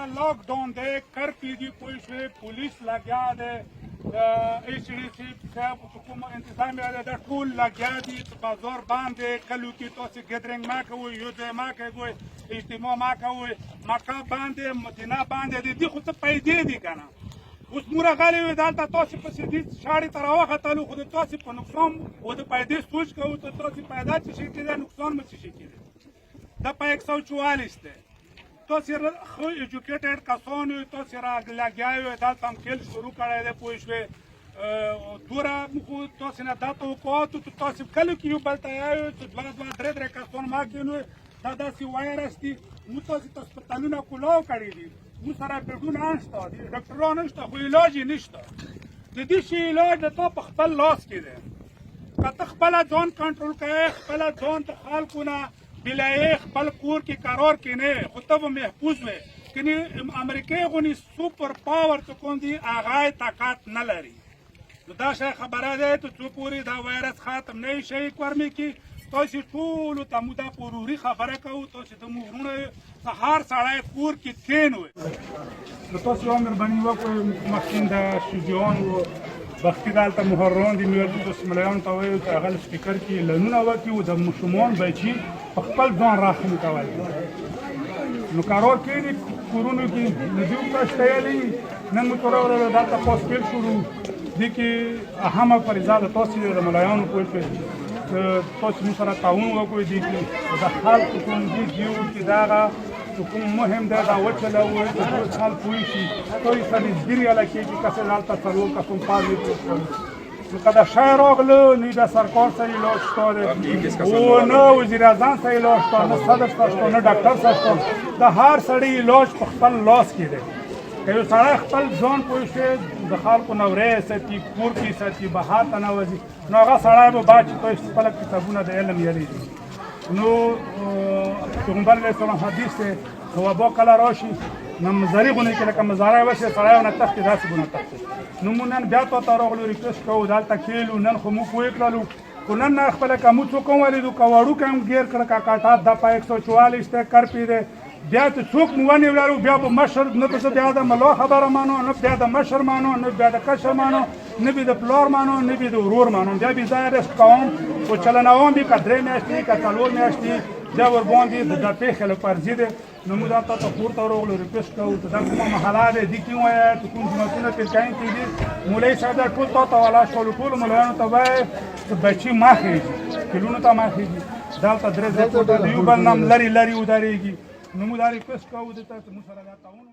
دا لاکډاون دی کرفیو دی پوه شوې پولیس لګیا دی HDC صاحب کوم انتظامیه ده دا ټول لګیا دي په زور باندې کلو کې تاسو ګدرینګ ما کوئ یو ځای ما کوئ اجتماع ما کوئ مکه باندې مدینه باندې دي خو څه پیدې دي که نه اوس موږ راغلي وو دلته تاسو پسې دې شاړې ته راوختلو خو د تاسو په نقصان و د پیدې سوچ کوو ته تاسو پیدا څه شي کېده نقصان به څه شي کېده دا په 144 دی تاسو خو ایجوکیټډ کسان یو تاسو را لګیا یو دلته هم کیل شروع کړی دی پوه شوې دوره خو تاسو نه دا توقعات تاسو کلو کې یو بل ته یایو چې دوه درې کسان ما کېنو دا داسې وایرس دي موږ تاسو ته هسپتالونه کلاو کړي دي موږ سره بیډونه نشته ډاکټران نشته خو علاج یې نشته د دې شي علاج د تا په خپل لاس کې دی که ته خپله ځان کنټرول کوې خپله ځان ته خلکو نه بلایې خپل کور کې قرار کې نه خو ته به محفوظ وې کنې امریکې غونې سوپر پاور چې کوم دي هغه یې طاقت نه لري نو دا شی خبره دی چې څو پورې دا وایرس ختم نه شي کورمې کې تاسو ټولو ته موږ دا پروري خبره کوو تاسو د موږ وروڼه سهار سړی کور کې کښېنوئ نو تاسو یوه مهرباني وکړئ مخکې د شجاعان و بختي دلته محرران دي نو تاسو ملایانو ته وایو چې هغه سپیکر کې لنونه وکړي او د ماشومان بچي په خپل ځان راخلي کول نو قرار کړي کورونو کې د دوی تشتیالي نن مو تور ورو دلته پوسټ پیل شروع دي کې اهمه فریضه د تاسو د ملایانو کوی تاسو موږ سره تعاون وکړئ دي کې د خلکو کوم دي دیو چې دغه کوم مهم دی دا وچلوئ چې ټول خلک پوه شي ټول سره نږدې کېږي که څه دلته څلور کسان پاس وي نو که د شی راغله نه د سرکار سره علاج شته او نه وزیر اعظم سره علاج شته نه صدر سره شته نه ډاکټر سره شته د هر سړي علاج په خپل لاس کې دی که یو سړی خپل ځان پوه شي د خلکو نه ورې ساتي کور کې ساتي بهر ته نه وځي نو هغه سړی به بعد چې تاسو خپله کتابونه د علم یادېږي نو پیغمبر علیه السلام حدیث دی که وبا کله راشي نو مزاري غونې کې لکه مزاری وشي سړی ونه تښتي داسې به نه تښتي نو موږ نن بیا تا ته راغلو ریکویسټ کوو دلته کښېلو نن خو موږ پوه کړلو خو نن نه خپله که موږ څوک هم ولیدو که وړوکی هم ګیر کړه که کاټات دا په 144 دی کرپي دی بیا ته څوک مو ونیولو بیا به مشر نه به زه بیا د ملا خبره مانو نه بیا د مشر مانو نه بیا د کشر مانو نه به د پلار مانو نه به د ورور مانو بیا به زه ارست کوم خو چلنوم به که 3 میاشتې که 4 میاشتې بیا ورباندې د پېښې لپاره ضد نو موږ دا ته پورته راغلو ریکویسټ کوو چې دا کومه محله دی دې کې ووایه چې کوم جوماتونه پرې قایم کېږي مولوي صاحب دا ټول تا ته ولاړ شولو ټولو مولویانو ته وایي چې بچي مه خېږي کلونو ته مه خېږي دلته 3 ځای د یو بل نه لرې ودرېږي نو موږ دا ریکویسټ کوو دې ته چې موږ سره دا تعاون